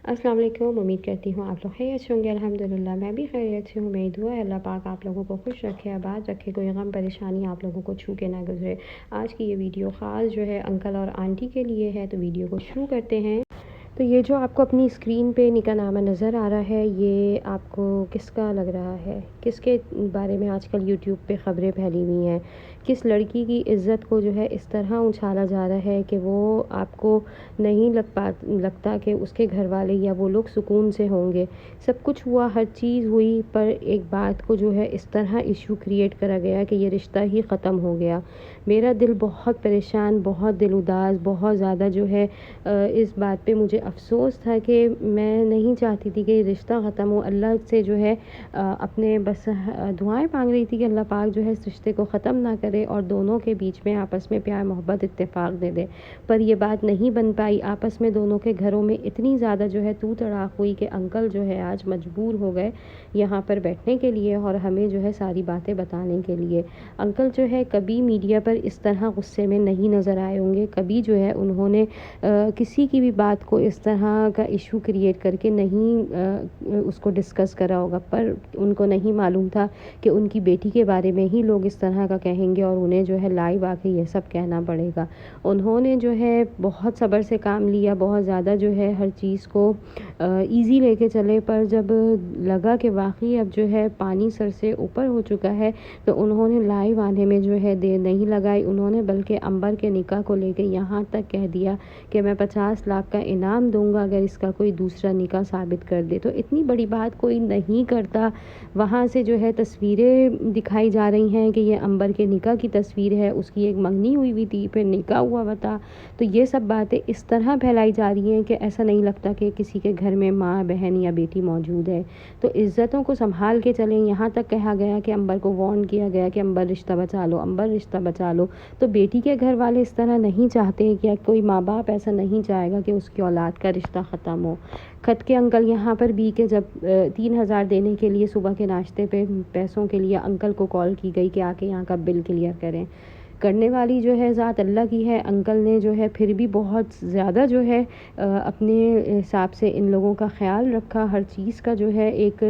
अस्सलाम वालेकुम। उम्मीद करती हूँ आप लोग खैरियत से होंगे। अल्हम्दुलिल्लाह मैं भी खैरियत से हूँ। मेरी दुआ है अल्लाह पाक आप लोगों को खुश रखे, आबाद रखे, कोई गम परेशानी आप लोगों को छू के ना गुजरे। आज की ये वीडियो ख़ास जो है अंकल और आंटी के लिए है, तो वीडियो को शुरू करते हैं। तो ये जो आपको अपनी स्क्रीन पे निकाहनामा नज़र आ रहा है, ये आपको किसका लग रहा है? किसके बारे में आजकल यूट्यूब पे ख़बरें फैली हुई हैं? किस लड़की की इज़्ज़त को जो है इस तरह उछाला जा रहा है कि वो आपको नहीं लगता कि उसके घर वाले या वो लोग सुकून से होंगे। सब कुछ हुआ, हर चीज़ हुई, पर एक बात को जो है इस तरह इशू क्रिएट करा गया कि ये रिश्ता ही ख़त्म हो गया। मेरा दिल बहुत परेशान, बहुत दिल उदास, बहुत ज़्यादा जो है इस बात पे मुझे अफ़सोस था कि मैं नहीं चाहती थी कि रिश्ता ख़त्म हो। अल्लाह से जो है अपने बस दुआएं मांग रही थी कि अल्लाह पाक जो है इस रिश्ते को ख़त्म ना करे और दोनों के बीच में आपस में प्यार मोहब्बत इत्तेफाक दे दे। पर ये बात नहीं बन पाई। आपस में दोनों के घरों में इतनी ज़्यादा जो है तू तड़ाक हुई कि अंकल जो है आज मजबूर हो गए यहाँ पर बैठने के लिए और हमें जो है सारी बातें बताने के लिए। अंकल जो है कभी मीडिया पर इस तरह गुस्से में नहीं नज़र आए होंगे, कभी जो है उन्होंने किसी की भी बात को इस तरह का इशू क्रिएट करके नहीं उसको डिस्कस करा होगा। पर उनको नहीं मालूम था कि उनकी बेटी के बारे में ही लोग इस तरह का कहेंगे और उन्हें जो है लाइव आके ये सब कहना पड़ेगा। उन्होंने जो है बहुत सब्र से काम लिया, बहुत ज़्यादा जो है हर चीज़ को ईज़ी लेके चले, पर जब लगा कि वाक़ई अब जो है पानी सर से ऊपर हो चुका है तो उन्होंने लाइव आने में जो है देर नहीं लगाई। उन्होंने बल्कि अंबर के निकाह को लेके यहाँ तक कह दिया कि मैं 50 लाख का इनाम दूंगा अगर इसका कोई दूसरा निकाह साबित कर दे। तो इतनी बड़ी बात कोई नहीं करता। वहाँ से जो है तस्वीरें दिखाई जा रही हैं कि ये अंबर के निकाह की तस्वीर है, उसकी एक मंगनी हुई थी, फिर निकाह हुआ था। तो ये सब बातें इस तरह फैलाई जा रही हैं कि ऐसा नहीं लगता कि किसी के घर में माँ बहन या बेटी मौजूद है। तो इज़्ज़तों को संभाल के चलें। यहाँ तक कहा गया कि अंबर को वार्न किया गया कि अंबर रिश्ता बचा लो, अंबर रिश्ता बचा लो। तो बेटी के घर वाले इस तरह नहीं चाहते, क्या कोई माँ बाप ऐसा नहीं चाहेगा कि उसकी औलाद का रिश्ता ख़त्म हो। खत के अंकल यहाँ पर भी कि जब 3,000 देने के लिए सुबह के नाश्ते पे पैसों के लिए अंकल को कॉल की गई कि आके यहाँ का बिल क्लियर करें। करने वाली जो है ज़ात अल्लाह की है। अंकल ने जो है फिर भी बहुत ज़्यादा जो है अपने हिसाब से इन लोगों का ख़्याल रखा। हर चीज़ का जो है एक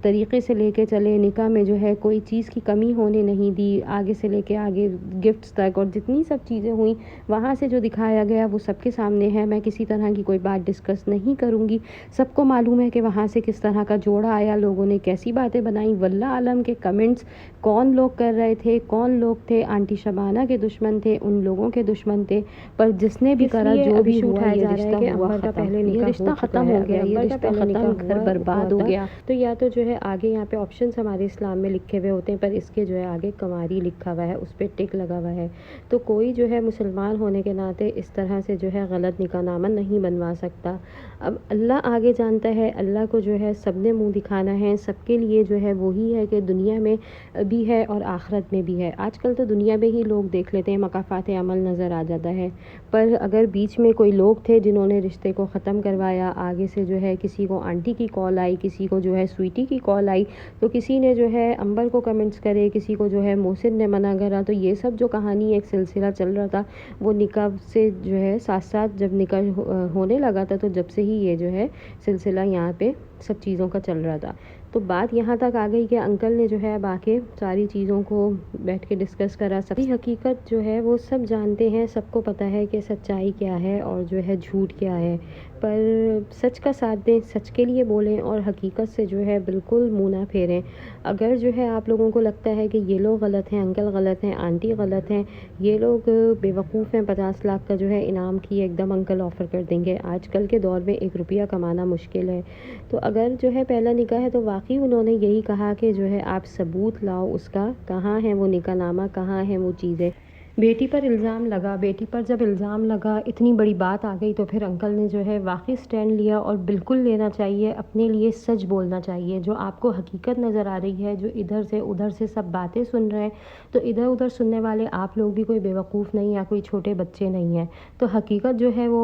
तरीक़े से लेके चले। निकाह में जो है कोई चीज़ की कमी होने नहीं दी, आगे से लेके आगे गिफ्ट्स तक, और जितनी सब चीज़ें हुई वहाँ से जो दिखाया गया वो सबके सामने है। मैं किसी तरह की कोई बात डिस्कस नहीं करूँगी। सबको मालूम है कि वहाँ से किस तरह का जोड़ा आया, लोगों ने कैसी बातें बनाई। वल्लाह आलम के कमेंट्स कौन लोग कर रहे थे, कौन लोग थे आंटी शबाना के दुश्मन थे, उन लोगों के दुश्मन थे। पर जिसने भी करा, जो भी हुआ, ये रिश्ता हुआ ख़त्म। ये रिश्ता ख़त्म हो गया, ये रिश्ता ख़त्म, घर बर्बाद हो गया। तो या तो जो है आगे यहाँ पे ऑप्शंस हमारे इस्लाम में लिखे हुए होते हैं, पर इसके जो है आगे कंवारी लिखा हुआ है, उस पर टिक लगा हुआ है। तो कोई जो है मुसलमान होने के नाते इस तरह से जो है गलत निकाहनामा नहीं बनवा सकता। अब अल्लाह आगे जानता है। अल्लाह को जो है सब ने मुँह दिखाना है। सबके लिए जो है वही है कि दुनिया में भी है और आखिरत में भी है। आजकल तो दुनिया में ही लोग देख लेते हैं, मकाफ़ात अमल नज़र आ जाता है। पर अगर बीच में कोई लोग थे जिन्होंने रिश्ते को ख़त्म करवाया, आगे से जो है किसी को आंटी की कॉल आई, किसी को जो है स्वीटी की कॉल आई, तो किसी ने जो है अंबर को कमेंट्स करे, किसी को जो है मोहसिन ने मना करा। तो ये सब जो कहानी एक सिलसिला चल रहा था, वो निकाह से जो है साथ साथ जब निकाह होने लगा था, तो जब से ही ये जो है सिलसिला यहाँ पे सब चीज़ों का चल रहा था। तो बात यहाँ तक आ गई कि अंकल ने जो है अब आके सारी चीज़ों को बैठ के डिस्कस करा। सभी हकीकत जो है वो सब जानते हैं, सबको पता है कि सच्चाई क्या है और जो है झूठ क्या है। पर सच का साथ दें, सच के लिए बोलें और हकीकत से जो है बिल्कुल मुँह ना फेरें। अगर जो है आप लोगों को लगता है कि ये लोग गलत हैं, अंकल गलत हैं, आंटी गलत हैं, ये लोग बेवकूफ़ हैं, 50 लाख का जो है इनाम की एकदम अंकल ऑफ़र कर देंगे। आजकल के दौर में 1 रुपया कमाना मुश्किल है। तो अगर जो है पहला निकाह है तो वाकई उन्होंने यही कहा कि जो है आप सबूत लाओ उसका, कहाँ है वो निकाहनामा, कहाँ है वो चीज़ें। बेटी पर इल्ज़ाम लगा, बेटी पर जब इल्ज़ाम लगा, इतनी बड़ी बात आ गई, तो फिर अंकल ने जो है वाकई स्टैंड लिया। और बिल्कुल लेना चाहिए, अपने लिए सच बोलना चाहिए। जो आपको हकीकत नज़र आ रही है, जो इधर से उधर से सब बातें सुन रहे हैं, तो इधर उधर सुनने वाले आप लोग भी कोई बेवकूफ़ नहीं या कोई छोटे बच्चे नहीं हैं। तो हकीकत जो है वो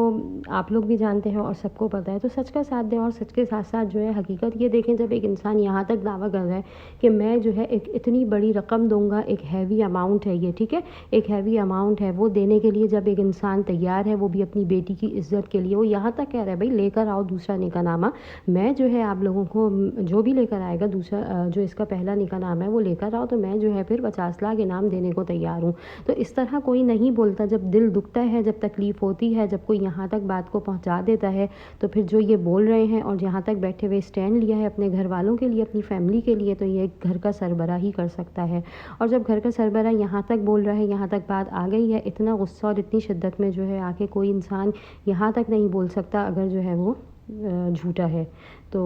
आप लोग भी जानते हैं और सबको पता है। तो सच का साथ दें और सच के साथ साथ जो है हकीकत ये देखें। जब एक इंसान यहाँ तक दावा कर रहा है कि मैं जो है एक इतनी बड़ी रकम दूंगा, एक हैवी अमाउंट है ये, ठीक है, एक हैवी हैवी अमाउंट है वो देने के लिए जब एक इंसान तैयार है, वो भी अपनी बेटी की इज़्ज़त के लिए, वो यहाँ तक कह रहा है भाई लेकर आओ दूसरा निकाहनामा, मैं जो है आप लोगों को जो भी लेकर आएगा दूसरा जो इसका पहला निकाहनामा है वो लेकर आओ, तो मैं जो है फिर 50 लाख इनाम देने को तैयार हूँ। तो इस तरह कोई नहीं बोलता, जब दिल दुखता है, जब तकलीफ़ होती है, जब कोई यहाँ तक बात को पहुँचा देता है, तो फिर जो ये बोल रहे हैं और यहाँ तक बैठे हुए स्टैंड लिया है अपने घर वालों के लिए, अपनी फैमिली के लिए, तो ये घर का सरबराह ही कर सकता है। और जब घर का सरबराह यहाँ तक बोल रहा है, यहाँ तक बात आ गई है, इतना गुस्सा और इतनी शिद्दत में जो है आके कोई इंसान यहाँ तक नहीं बोल सकता अगर जो है वो झूठा है। तो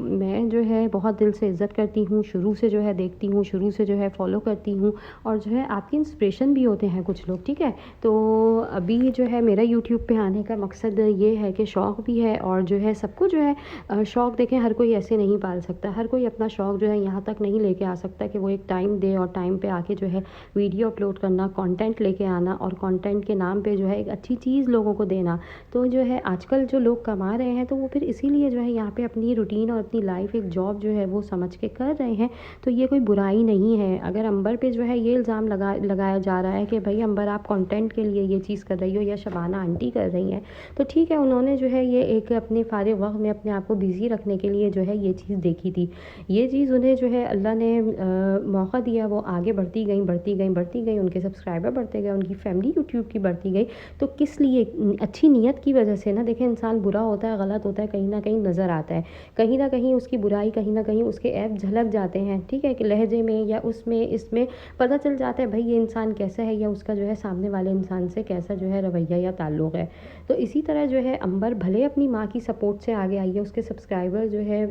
मैं जो है बहुत दिल से इज़्ज़त करती हूँ, शुरू से जो है देखती हूँ, शुरू से जो है फ़ॉलो करती हूँ, और जो है आपकी इंस्पिरेशन भी होते हैं कुछ लोग, ठीक है। तो अभी जो है मेरा यूट्यूब पे आने का मकसद ये है कि शौक़ भी है, और जो है सबको जो है शौक़, देखें हर कोई ऐसे नहीं पाल सकता, हर कोई अपना शौक़ जो है यहाँ तक नहीं लेके आ सकता कि वो एक टाइम दे और टाइम पे आके जो है वीडियो अपलोड करना, कंटेंट लेके आना, और कंटेंट के नाम पे जो है एक अच्छी चीज़ लोगों को देना। तो जो है आजकल जो लोग कमा रहे हैं, तो वो फिर इसीलिए जो है यहाँ पे अपनी रूटीन और अपनी लाइफ एक जॉब जो है वो समझ के कर रहे हैं। तो ये कोई बुराई नहीं है। अगर अंबर पे जो है ये इल्ज़ाम लगाया जा रहा है कि भाई अंबर आप कंटेंट के लिए ये चीज़ कर रही हो, या शबाना आंटी कर रही हैं, तो ठीक है, उन्होंने जो है ये एक अपने फारिग वक्त में अपने आप को बिज़ी रखने के लिए जो है ये चीज़ देखी थी। ये चीज़ उन्हें जो है अल्लाह ने मौका दिया, वो आगे बढ़ती गई, बढ़ती गई, बढ़ती गई, उनके सब्सक्राइबर बढ़ते गए, उनकी फैमिली यूट्यूब की बढ़ती गई। तो किस लिए? अच्छी नीयत की वजह से ना। देखें इंसान बुरा होता है, गलत होता है, कहीं ना कहीं नज़र आता है, कहीं ना कहीं उसकी बुराई, कहीं ना कहीं उसके ऐप झलक जाते हैं, ठीक है, कि लहजे में या उसमें इसमें पता चल जाता है भाई ये इंसान कैसा है, या उसका जो है सामने वाले इंसान से कैसा जो है रवैया या ताल्लुक़ है। तो इसी तरह जो है अंबर भले अपनी माँ की सपोर्ट से आगे आई है, उसके सब्सक्राइबर जो है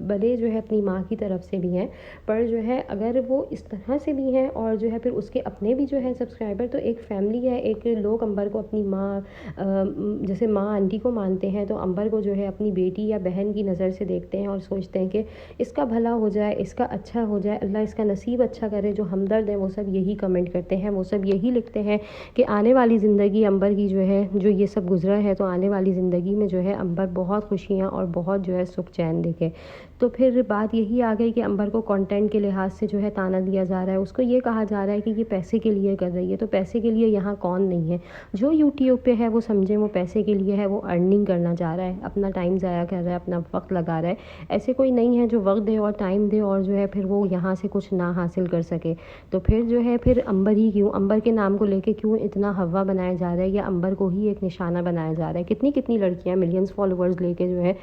भले जो है अपनी माँ की तरफ से भी हैं, पर जो है अगर वो इस तरह से भी हैं और जो है फिर उसके अपने भी जो है सब्सक्राइबर, तो एक फैमिली है, एक लोग अंबर को अपनी माँ जैसे माँ आंटी को मानते हैं, तो अंबर को जो है अपनी बेटी या बहन की नज़र से देखते हैं और सोचते हैं कि इसका भला हो जाए, इसका अच्छा हो जाए, अल्लाह इसका नसीब अच्छा करे। जो हमदर्द हैं वो सब यही कमेंट करते हैं, वो सब यही लिखते हैं कि आने वाली ज़िंदगी अंबर की जो है, जो ये सब गुजरा है, तो आने वाली ज़िंदगी में जो है अंबर बहुत खुशियाँ और बहुत जो है सुख चैन देखे। तो फिर बात यही आ गई कि अंबर को कंटेंट के लिहाज से जो है ताना दिया जा रहा है, उसको ये कहा जा रहा है कि ये पैसे के लिए कर रही है। तो पैसे के लिए यहाँ कौन नहीं है? जो यूट्यूब पे है वो समझे वो पैसे के लिए है, वो अर्निंग करना चाह रहा है, अपना टाइम ज़ाया कर रहा है, अपना वक्त लगा रहा है। ऐसे कोई नहीं है जो वक्त दे और टाइम दे और जो है फिर वो यहाँ से कुछ ना हासिल कर सके। तो फिर जो है फिर अंबर ही क्यों, अंबर के नाम को लेके क्यों इतना हवा बनाया जा रहा है, या अंबर को ही एक निशाना बनाया जा रहा है? कितनी कितनी लड़कियाँ मिलियंस फॉलोवर्स लेके जो है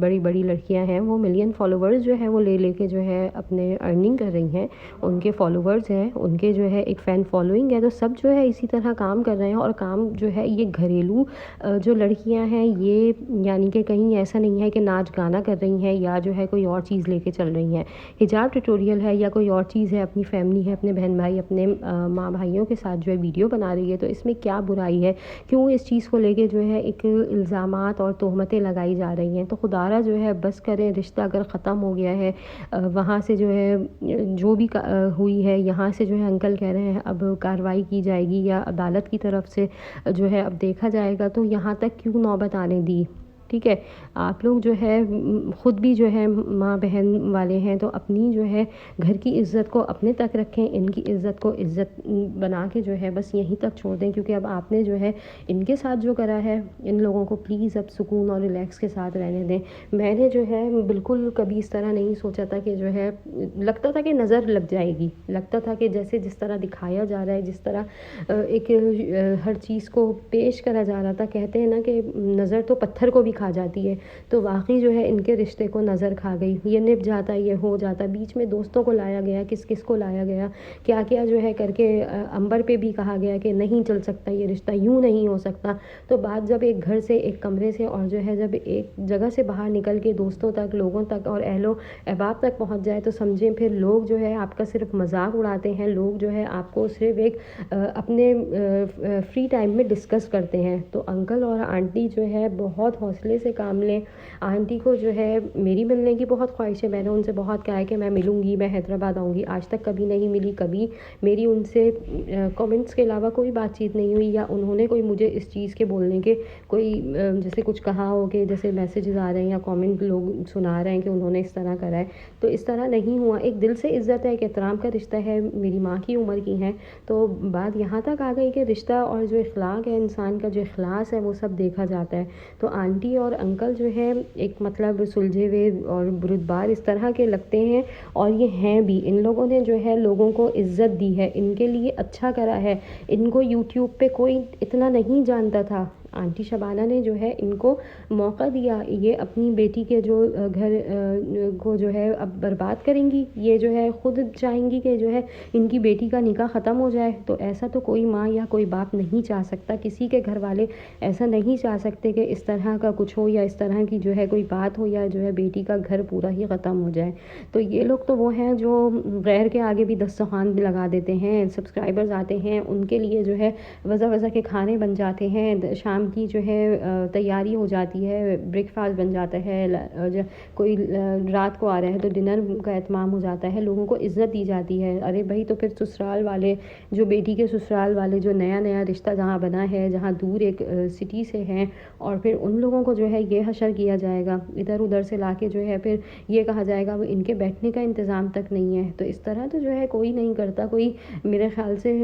बड़ी बड़ी लड़कियां हैं, वो मिलियन फॉलोवर्स जो है वो लेके जो है अपने अर्निंग कर रही हैं, उनके फॉलोवर्स हैं, उनके जो है एक फ़ैन फॉलोइंग है। तो सब जो है इसी तरह काम कर रहे हैं, और काम जो है ये घरेलू जो लड़कियां हैं ये, यानी कि कहीं ऐसा नहीं है कि नाच गाना कर रही हैं या जो है कोई और चीज़ लेके चल रही हैं, हिजाब ट्यूटोरियल है या कोई और चीज़ है, अपनी फैमिली है, अपने बहन भाई, अपने माँ भाइयों के साथ जो है वीडियो बना रही है। तो इसमें क्या बुराई है? क्यों इस चीज़ को लेके जो है एक इल्ज़ामात और तोहमतें लगाई जा रही हैं? तो खुदारा जो है बस करें, रिश्ता अगर ख़त्म हो गया है, वहाँ से जो है जो भी हुई है, यहाँ से जो है अंकल कह रहे हैं अब कार्रवाई की जाएगी या अदालत की तरफ से जो है अब देखा जाएगा, तो यहाँ तक क्यों नौबत आने दी? ठीक है, आप लोग जो है ख़ुद भी जो है माँ बहन वाले हैं, तो अपनी जो है घर की इज़्ज़त को अपने तक रखें, इनकी इज़्ज़त को इज़्ज़त बना के जो है बस यहीं तक छोड़ दें। क्योंकि अब आपने जो है इनके साथ जो करा है, इन लोगों को प्लीज़ अब सुकून और रिलैक्स के साथ रहने दें। मैंने जो है बिल्कुल कभी इस तरह नहीं सोचा था कि जो है, लगता था कि नज़र लग जाएगी, लगता था कि जैसे जिस तरह दिखाया जा रहा है, जिस तरह एक हर चीज़ को पेश करा जा रहा था, कहते हैं ना कि नज़र तो पत्थर को भी खा जाती है, तो वाकई जो है इनके रिश्ते को नज़र खा गई। ये निभ जाता, ये हो जाता, बीच में दोस्तों को लाया गया, किस किस को लाया गया, क्या क्या जो है करके अंबर पे भी कहा गया कि नहीं चल सकता ये रिश्ता, यूँ नहीं हो सकता। तो बात जब एक घर से, एक कमरे से, और जो है जब एक जगह से बाहर निकल के दोस्तों तक, लोगों तक और अहलो अहबाब तक पहुँच जाए, तो समझें फिर लोग जो है आपका सिर्फ मजाक उड़ाते हैं, लोग जो है आपको सिर्फ एक अपने फ्री टाइम में डिस्कस करते हैं। तो अंकल और आंटी जो है बहुत हौसला حوصلے سے کام لیں. آنٹی کو جو ہے میری ملنے کی بہت خواہش ہے. میں نے ان سے بہت کہا ہے کہ میں ملوں گی, میں حیدرآباد آؤں گی. آج تک کبھی نہیں ملی. کبھی میری ان سے کامنٹس کے علاوہ کوئی بات چیت نہیں ہوئی, یا انہوں نے کوئی مجھے اس چیز کے بولنے کے کوئی جیسے کچھ کہا ہو کہ جیسے میسیجز آ رہے ہیں یا کامنٹ لوگ سنا رہے ہیں کہ انہوں نے اس طرح کرا ہے, تو اس طرح نہیں ہوا. ایک دل سے عزت ہے, ایک احترام کا رشتہ ہے. میری ماں کی عمر کی ہیں, تو بات یہاں تک آ گئی کہ رشتہ اور جو اخلاق ہے انسان کا, جو اخلاص ہے وہ سب دیکھا جاتا ہے. تو آنٹی اور انکل جو ہے ایک مطلب سلجھے ہوئے اور بردبار اس طرح کے لگتے ہیں, اور یہ ہیں بھی. ان لوگوں نے جو ہے لوگوں کو عزت دی ہے, ان کے لیے اچھا کرا ہے. ان کو یوٹیوب پہ کوئی اتنا نہیں جانتا تھا. آنٹی شبانہ نے جو ہے ان کو موقع دیا. یہ اپنی بیٹی کے جو گھر کو جو ہے اب برباد کریں گی. یہ جو ہے خود چاہیں گی کہ جو ہے ان کی بیٹی کا نکاح ختم ہو جائے. تو ایسا تو کوئی ماں یا کوئی باپ نہیں چاہ سکتا. کسی کے گھر والے ایسا نہیں چاہ سکتے کہ اس طرح کا کچھ ہو, یا اس طرح کی جو ہے کوئی بات ہو, یا جو ہے بیٹی کا گھر پورا ہی ختم ہو جائے. تو یہ لوگ تو وہ ہیں جو غیر کے آگے بھی دسترخوان بھی لگا دیتے ہیں. سبسکرائبرز آتے ہیں, ان کے لیے جو ہے وضع وضع کے کھانے بن جاتے ہیں. شام کی جو ہے تیاری ہو جاتی ہے, بریک فاسٹ بن جاتا ہے. کوئی رات کو آ رہا ہے تو ڈنر کا اہتمام ہو جاتا ہے. لوگوں کو عزت دی جاتی ہے. ارے بھائی, تو پھر سسرال والے جو بیٹی کے سسرال والے جو نیا نیا رشتہ جہاں بنا ہے, جہاں دور ایک سٹی سے ہیں, اور پھر ان لوگوں کو جو ہے یہ حشر کیا جائے گا, ادھر ادھر سے لا کے جو ہے پھر یہ کہا جائے گا وہ ان کے بیٹھنے کا انتظام تک نہیں ہے. تو اس طرح تو جو ہے کوئی نہیں کرتا. کوئی میرے خیال سے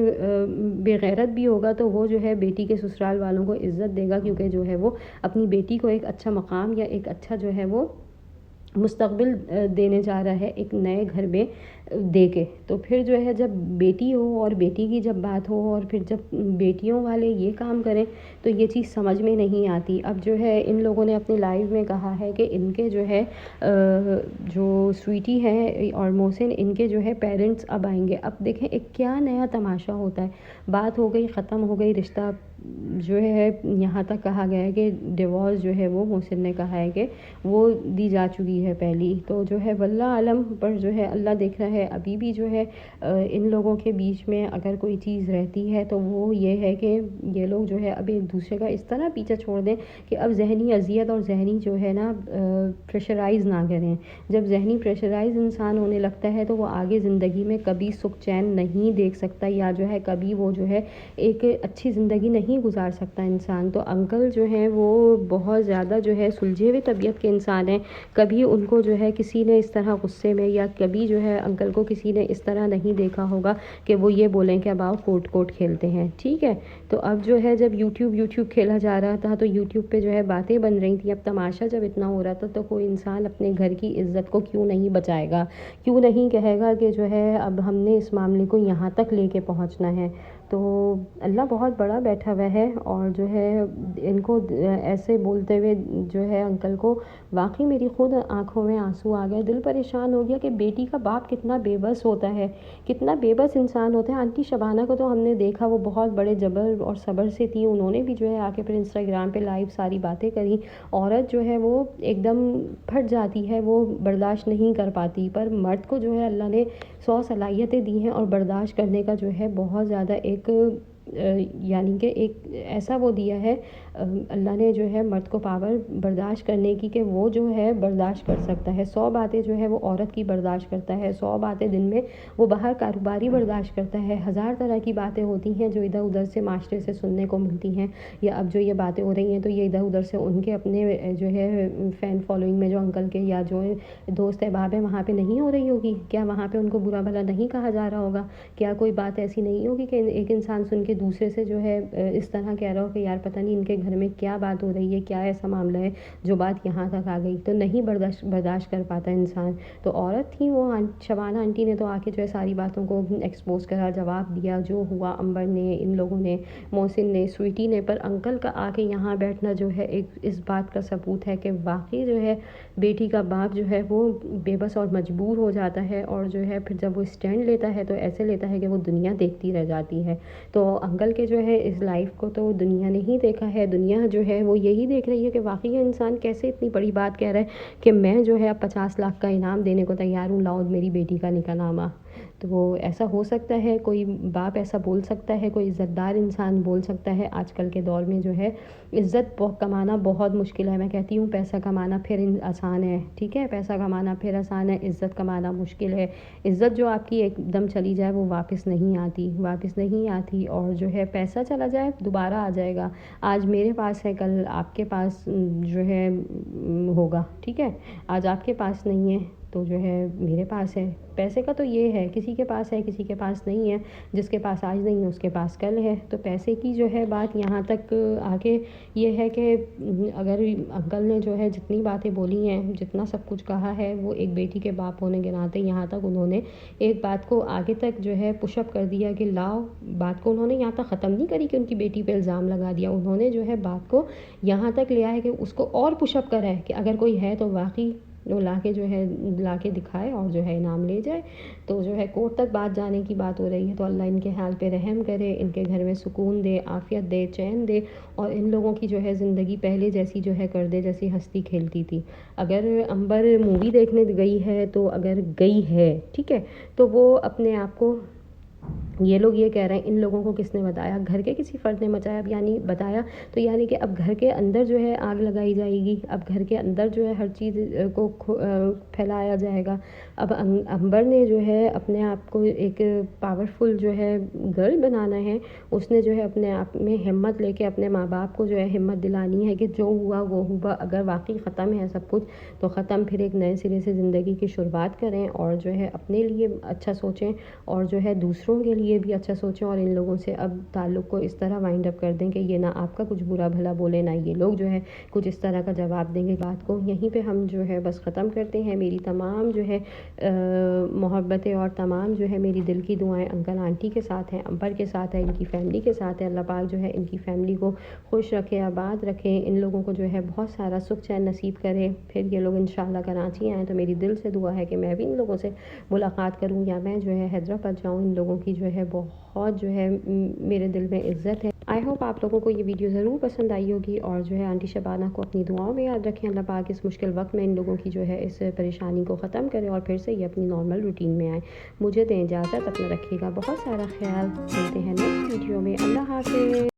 بے غیرت بھی ہوگا تو وہ جو ہے بیٹی کے سسرال والوں کو عزت دے گا, کیونکہ جو ہے وہ اپنی بیٹی کو ایک اچھا مقام یا ایک اچھا جو ہے وہ مستقبل دینے جا رہا ہے ایک نئے گھر میں دے کے. تو پھر جو ہے جب بیٹی ہو اور بیٹی کی جب بات ہو, اور پھر جب بیٹیوں والے یہ کام کریں تو یہ چیز سمجھ میں نہیں آتی. اب جو ہے ان لوگوں نے اپنے لائیو میں کہا ہے کہ ان کے جو ہے جو سویٹی ہے اور محسن, ان کے جو ہے پیرنٹس اب آئیں گے. اب دیکھیں ایک کیا نیا تماشا ہوتا ہے. بات ہو گئی, ختم ہو گئی, رشتہ جو ہے یہاں تک کہا گیا ہے کہ ڈیورس جو ہے وہ محسن نے کہا ہے کہ وہ دی جا چکی ہے پہلی. تو جو ہے واللہ عالم, پر جو ہے اللہ دیکھ رہا ہے. ابھی بھی جو ہے ان لوگوں کے بیچ میں اگر کوئی چیز رہتی ہے تو وہ یہ ہے کہ یہ لوگ جو ہے اب ایک دوسرے کا اس طرح پیچھے چھوڑ دیں کہ اب ذہنی اذیت اور ذہنی جو ہے نا پریشرائز نہ کریں. جب ذہنی پریشرائز انسان ہونے لگتا ہے تو وہ آگے زندگی میں کبھی سکھ چین نہیں دیکھ سکتا, یا جو ہے کبھی وہ جو ہے ایک اچھی زندگی نہیں گزار سکتا انسان. تو انکل جو ہیں وہ بہت زیادہ جو ہے سلجھے ہوئے طبیعت کے انسان ہیں. کبھی ان کو جو ہے کسی نے اس طرح غصے میں, یا کبھی جو ہے انکل کو کسی نے اس طرح نہیں دیکھا ہوگا کہ وہ یہ بولیں کہ اب آؤ کوٹ کوٹ کھیلتے ہیں. ٹھیک ہے, تو اب جو ہے جب یوٹیوب کھیلا جا رہا تھا تو یوٹیوب پہ جو ہے باتیں بن رہی تھیں. اب تماشا جب اتنا ہو رہا تھا تو کوئی انسان اپنے گھر کی عزت کو کیوں نہیں بچائے گا, کیوں نہیں کہے گا کہ جو ہے اب ہم نے اس معاملے کو یہاں تک لے کے پہنچنا ہے. تو اللہ بہت بڑا بیٹھا ہوا ہے, اور جو ہے ان کو ایسے بولتے ہوئے جو ہے انکل کو واقعی میری خود آنکھوں میں آنسو آ گئے. دل پریشان ہو گیا کہ بیٹی کا باپ کتنا بے بس ہوتا ہے, کتنا بے بس انسان ہوتا ہے. آنٹی شبانہ کو تو ہم نے دیکھا وہ بہت بڑے جبر اور صبر سے تھی. انہوں نے بھی جو ہے آ کے پھر انسٹاگرام پہ لائیو ساری باتیں کری. عورت جو ہے وہ ایک دم پھٹ جاتی ہے, وہ برداشت نہیں کر پاتی, پر مرد کو جو ہے اللہ نے 100 صلاحیتیں دی ہیں, اور برداشت کرنے کا جو ہے بہت زیادہ ایک یعنی کہ ایک ایسا وہ دیا ہے اللہ نے جو ہے مرد کو پاور برداشت کرنے کی, کہ وہ جو ہے برداشت کر سکتا ہے 100 باتیں جو ہے وہ عورت کی برداشت کرتا ہے. 100 باتیں دن میں وہ باہر کاروباری برداشت کرتا ہے. 1000 طرح کی باتیں ہوتی ہیں جو ادھر ادھر سے معاشرے سے سننے کو ملتی ہیں, یا اب جو یہ باتیں ہو رہی ہیں تو یہ ادھر ادھر سے ان کے اپنے جو ہے فین فالوئنگ میں جو انکل کے یا جو دوست احباب ہیں وہاں پہ نہیں ہو رہی ہوگی. کیا وہاں پہ ان کو برا بھلا نہیں کہا جا رہا ہوگا؟ کیا کوئی بات ایسی نہیں ہوگی کہ ایک انسان سن کے دوسرے سے جو ہے اس طرح کہہ رہا ہو کہ یار پتہ نہیں ان کے گھر میں کیا بات ہو رہی ہے, کیا ایسا معاملہ ہے جو بات یہاں تک آ گئی. تو نہیں برداشت کر پاتا انسان. تو عورت تھی وہ شبانہ آنٹی نے تو آ کے جو ہے ساری باتوں کو ایکسپوز کرا, جواب دیا. جو ہوا امبر نے, ان لوگوں نے, محسن نے, سویٹی نے, پر انکل کا آ کے یہاں بیٹھنا جو ہے ایک اس بات کا ثبوت ہے کہ واقعی جو ہے بیٹی کا باپ جو ہے وہ بے بس اور مجبور ہو جاتا ہے, اور جو ہے پھر جب وہ اسٹینڈ لیتا ہے تو ایسے لیتا ہے کہ وہ دنیا دیکھتی رہ جاتی ہے. تو انکل کے جو ہے اس لائف کو تو دنیا نے ہی دیکھا ہے. دنیا جو ہے وہ یہی دیکھ رہی ہے کہ واقعی انسان کیسے اتنی بڑی بات کہہ رہا ہے کہ میں جو ہے اب 50 لاکھ کا انعام دینے کو تیار ہوں, لاؤ میری بیٹی کا نکاح نامہ. تو ایسا ہو سکتا ہے، کوئی باپ ایسا بول سکتا ہے، کوئی عزت دار انسان بول سکتا ہے آج کل کے دور میں جو ہے عزت کمانا بہت مشکل ہے. میں کہتی ہوں پیسہ کمانا پھر آسان ہے، ٹھیک ہے، پیسہ کمانا پھر آسان ہے، عزت کمانا مشکل ہے. عزت جو آپ کی ایک دم چلی جائے وہ واپس نہیں آتی اور جو ہے پیسہ چلا جائے دوبارہ آ جائے گا. آج میرے پاس ہے، کل آپ کے پاس جو ہے ہوگا، ٹھیک ہے. آج آپ کے پاس نہیں ہے تو جو ہے میرے پاس ہے. پیسے کا تو یہ ہے، کسی کے پاس ہے کسی کے پاس نہیں ہے، جس کے پاس آج نہیں ہے اس کے پاس کل ہے. تو پیسے کی جو ہے بات یہاں تک آ کے یہ ہے کہ اگر انکل نے جو ہے جتنی باتیں بولی ہیں، جتنا سب کچھ کہا ہے، وہ ایک بیٹی کے باپ ہونے کے ناطے یہاں تک انہوں نے ایک بات کو آگے تک جو ہے پش اپ کر دیا کہ لاؤ. بات کو انہوں نے یہاں تک ختم نہیں کری کہ ان کی بیٹی پہ الزام لگا دیا، انہوں نے جو ہے بات کو یہاں تک لیا ہے کہ اس کو اور پش اپ کرا ہے کہ اگر کوئی ہے تو واقعی وہ لا کے دکھائے اور جو ہے انعام لے جائے. تو جو ہے کورٹ تک بات جانے کی بات ہو رہی ہے. تو اللہ ان کے حال پہ رحم کرے، ان کے گھر میں سکون دے، عافیت دے، چین دے، اور ان لوگوں کی جو ہے زندگی پہلے جیسی جو ہے کر دے جیسی ہستی کھیلتی تھی. اگر امبر مووی دیکھنے گئی ہے تو اگر گئی ہے، ٹھیک ہے، تو وہ اپنے آپ کو، یہ لوگ یہ کہہ رہے ہیں ان لوگوں کو کس نے بتایا، گھر کے کسی فرد نے بتایا، یعنی بتایا تو یعنی کہ اب گھر کے اندر جو ہے آگ لگائی جائے گی، اب گھر کے اندر جو ہے ہر چیز کو پھیلایا جائے گا. اب امبر نے جو ہے اپنے آپ کو ایک پاورفل جو ہے گرل بنانا ہے. اس نے جو ہے اپنے آپ میں ہمت لے کے اپنے ماں باپ کو جو ہے ہمت دلانی ہے کہ جو ہوا وہ ہوا، اگر واقعی ختم ہے سب کچھ تو ختم، پھر ایک نئے سرے سے زندگی کی شروعات کریں اور جو ہے اپنے لیے اچھا سوچیں اور جو ہے دوسروں کے لیے بھی اچھا سوچیں، اور ان لوگوں سے اب تعلق کو اس طرح وائنڈ اپ کر دیں کہ یہ نہ آپ کا کچھ برا بھلا بولے، نہ یہ لوگ جو ہے کچھ اس طرح کا جواب دیں گے. بات کو یہیں پہ ہم جو ہے بس ختم کرتے ہیں. میری تمام جو ہے محبتیں اور تمام جو ہے میری دل کی دعائیں انکل آنٹی کے ساتھ ہیں، امبر کے ساتھ ہے، ان کی فیملی کے ساتھ ہے. اللہ پاک جو ہے ان کی فیملی کو خوش رکھے، آباد رکھے، ان لوگوں کو جو ہے بہت سارا سکھ چین نصیب کرے. پھر یہ لوگ انشاءاللہ کراچی آئیں تو میری دل سے دعا ہے کہ میں بھی ان لوگوں سے ملاقات کروں یا میں جو ہے حیدرآباد جاؤں. ان لوگوں کی جو ہے بہت جو ہے میرے دل میں عزت ہے. آئی ہوپ آپ لوگوں کو یہ ویڈیو ضرور پسند آئی ہوگی، اور جو ہے آنٹی شبانہ کو اپنی دعاؤں میں یاد رکھیں. اللہ پاک اس مشکل وقت میں ان لوگوں کی جو ہے اس پریشانی کو ختم کرے اور پھر سے یہ اپنی نارمل روٹین میں آئیں. مجھے دیں اجازت، اپنا رکھیے گا بہت سارا خیال. ملتے ہیں نیکسٹ ویڈیو میں. اللہ حافظ.